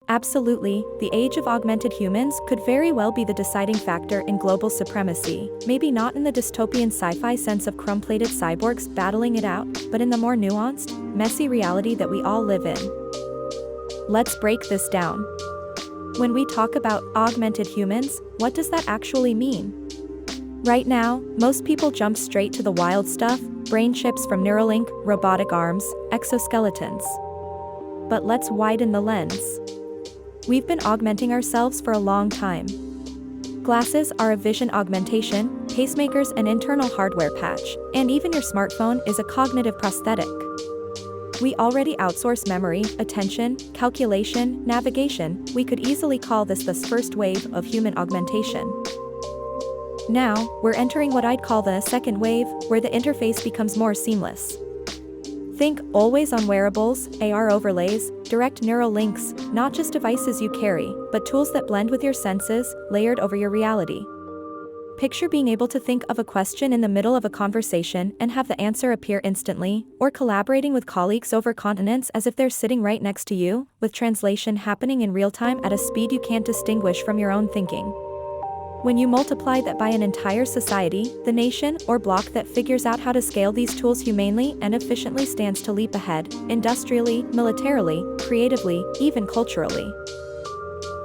Absolutely, the age of augmented humans could very well be the deciding factor in global supremacy, maybe not in the dystopian sci-fi sense of chrome-plated cyborgs battling it out, but in the more nuanced, messy reality that we all live in. Let's break this down. When we talk about augmented humans, what does that actually mean? Right now, most people jump straight to the wild stuff, brain chips from Neuralink, robotic arms, exoskeletons. But let's widen the lens. We've been augmenting ourselves for a long time. Glasses are a vision augmentation, pacemakers an internal hardware patch, and even your smartphone is a cognitive prosthetic. We already outsource memory, attention, calculation, navigation. We could easily call this the first wave of human augmentation. Now, we're entering what I'd call the second wave, where the interface becomes more seamless. Think always-on wearables, AR overlays, direct neural links, not just devices you carry, but tools that blend with your senses, layered over your reality. Picture being able to think of a question in the middle of a conversation and have the answer appear instantly, or collaborating with colleagues over continents as if they're sitting right next to you, with translation happening in real time at a speed you can't distinguish from your own thinking. When you multiply that by an entire society, the nation or bloc that figures out how to scale these tools humanely and efficiently stands to leap ahead, industrially, militarily, creatively, even culturally.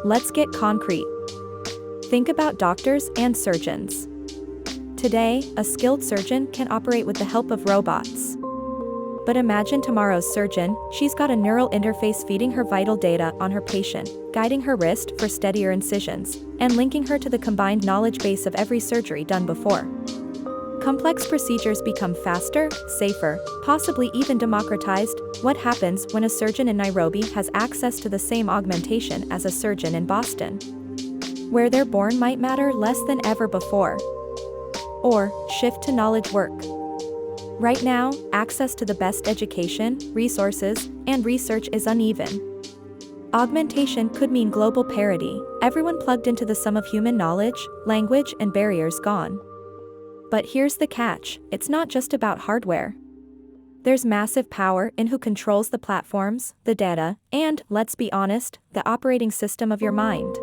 Let's get concrete. Think about doctors and surgeons. Today, a skilled surgeon can operate with the help of robots. But imagine tomorrow's surgeon. She's got a neural interface feeding her vital data on her patient, guiding her wrist for steadier incisions, and linking her to the combined knowledge base of every surgery done before. Complex procedures become faster, safer, possibly even democratized. What happens when a surgeon in Nairobi has access to the same augmentation as a surgeon in Boston? Where they're born might matter less than ever before. Or, shift to knowledge work. Right now, access to the best education, resources, and research is uneven. Augmentation could mean global parity, everyone plugged into the sum of human knowledge, language, and barriers gone. But here's the catch, it's not just about hardware. There's massive power in who controls the platforms, the data, and, let's be honest, the operating system of your mind.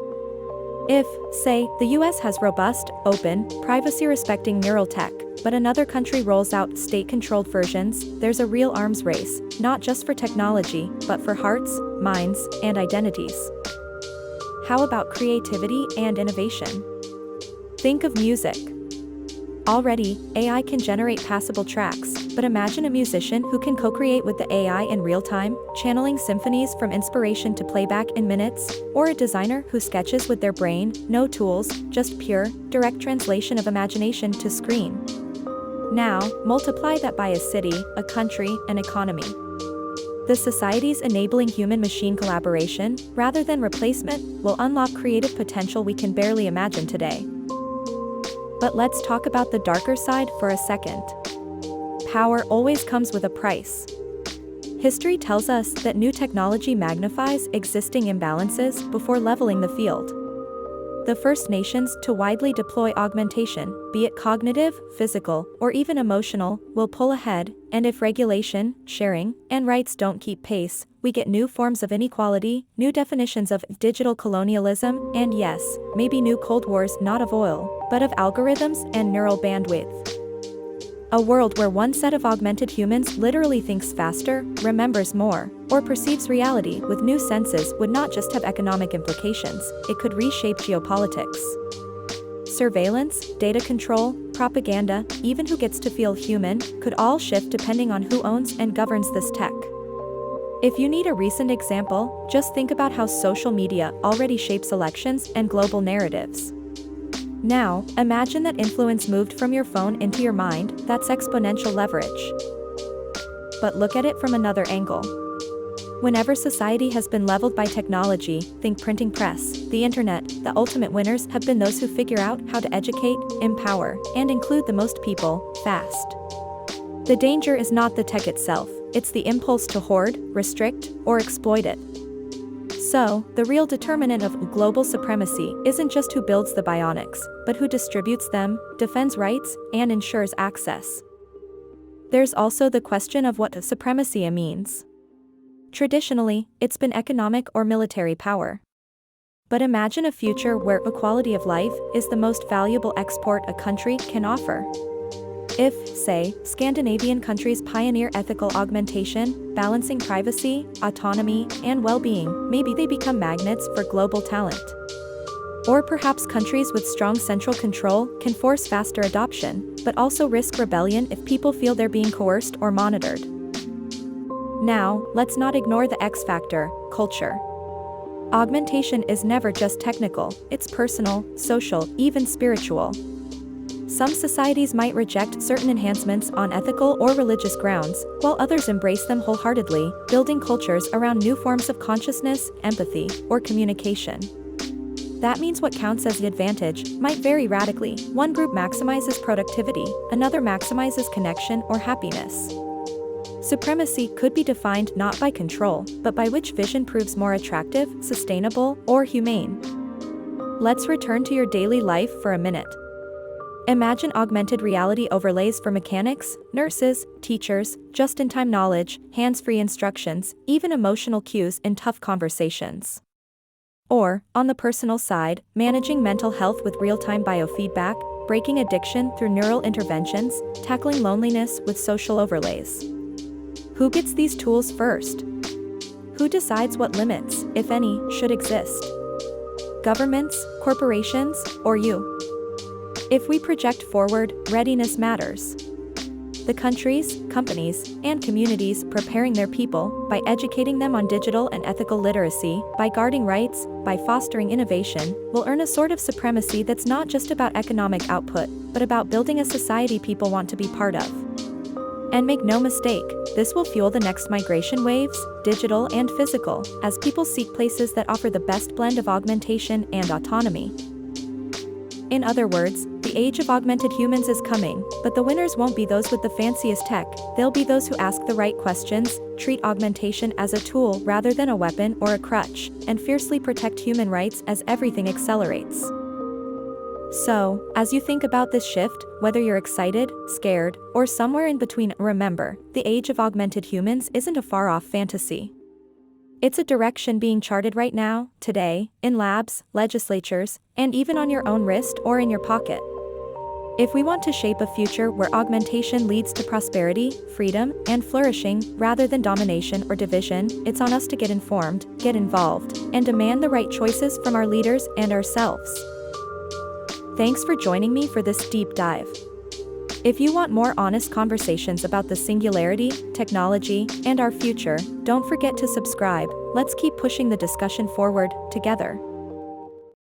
If, say, the US has robust, open, privacy-respecting neural tech, but another country rolls out state-controlled versions, there's a real arms race, not just for technology, but for hearts, minds, and identities. How about creativity and innovation? Think of music. Already, AI can generate passable tracks, but imagine a musician who can co-create with the AI in real time, channeling symphonies from inspiration to playback in minutes, or a designer who sketches with their brain, no tools, just pure, direct translation of imagination to screen. Now, multiply that by a city, a country, an economy. The societies enabling human-machine collaboration, rather than replacement, will unlock creative potential we can barely imagine today. But let's talk about the darker side for a second. Power always comes with a price. History tells us that new technology magnifies existing imbalances before leveling the field. The first nations to widely deploy augmentation, be it cognitive, physical, or even emotional, will pull ahead, and if regulation, sharing, and rights don't keep pace, we get new forms of inequality, new definitions of digital colonialism, and yes, maybe new Cold Wars not of oil, but of algorithms and neural bandwidth. A world where one set of augmented humans literally thinks faster, remembers more, or perceives reality with new senses would not just have economic implications, it could reshape geopolitics. Surveillance, data control, propaganda, even who gets to feel human, could all shift depending on who owns and governs this tech. If you need a recent example, just think about how social media already shapes elections and global narratives. Now, imagine that influence moved from your phone into your mind, that's exponential leverage. But look at it from another angle. Whenever society has been leveled by technology, think printing press, the internet, the ultimate winners have been those who figure out how to educate, empower, and include the most people, fast. The danger is not the tech itself, it's the impulse to hoard, restrict, or exploit it. So, the real determinant of global supremacy isn't just who builds the bionics, but who distributes them, defends rights, and ensures access. There's also the question of what supremacy means. Traditionally, it's been economic or military power. But imagine a future where equality of life is the most valuable export a country can offer. If, say, Scandinavian countries pioneer ethical augmentation, balancing privacy, autonomy, and well-being, maybe they become magnets for global talent. Or perhaps countries with strong central control can force faster adoption, but also risk rebellion if people feel they're being coerced or monitored. Now, let's not ignore the X factor, culture. Augmentation is never just technical, it's personal, social, even spiritual. Some societies might reject certain enhancements on ethical or religious grounds, while others embrace them wholeheartedly, building cultures around new forms of consciousness, empathy, or communication. That means what counts as the advantage might vary radically. One group maximizes productivity, another maximizes connection or happiness. Supremacy could be defined not by control, but by which vision proves more attractive, sustainable, or humane. Let's return to your daily life for a minute. Imagine augmented reality overlays for mechanics, nurses, teachers, just-in-time knowledge, hands-free instructions, even emotional cues in tough conversations. Or, on the personal side, managing mental health with real-time biofeedback, breaking addiction through neural interventions, tackling loneliness with social overlays. Who gets these tools first? Who decides what limits, if any, should exist? Governments, corporations, or you? If we project forward, readiness matters. The countries, companies, and communities preparing their people by educating them on digital and ethical literacy, by guarding rights, by fostering innovation, will earn a sort of supremacy that's not just about economic output, but about building a society people want to be part of. And make no mistake, this will fuel the next migration waves, digital and physical, as people seek places that offer the best blend of augmentation and autonomy. In other words, the age of augmented humans is coming, but the winners won't be those with the fanciest tech, they'll be those who ask the right questions, treat augmentation as a tool rather than a weapon or a crutch, and fiercely protect human rights as everything accelerates. So, as you think about this shift, whether you're excited, scared, or somewhere in between, remember, the age of augmented humans isn't a far-off fantasy. It's a direction being charted right now, today, in labs, legislatures, and even on your own wrist or in your pocket. If we want to shape a future where augmentation leads to prosperity, freedom, and flourishing, rather than domination or division, it's on us to get informed, get involved, and demand the right choices from our leaders and ourselves. Thanks for joining me for this deep dive. If you want more honest conversations about the singularity, technology, and our future, don't forget to subscribe. Let's keep pushing the discussion forward, together.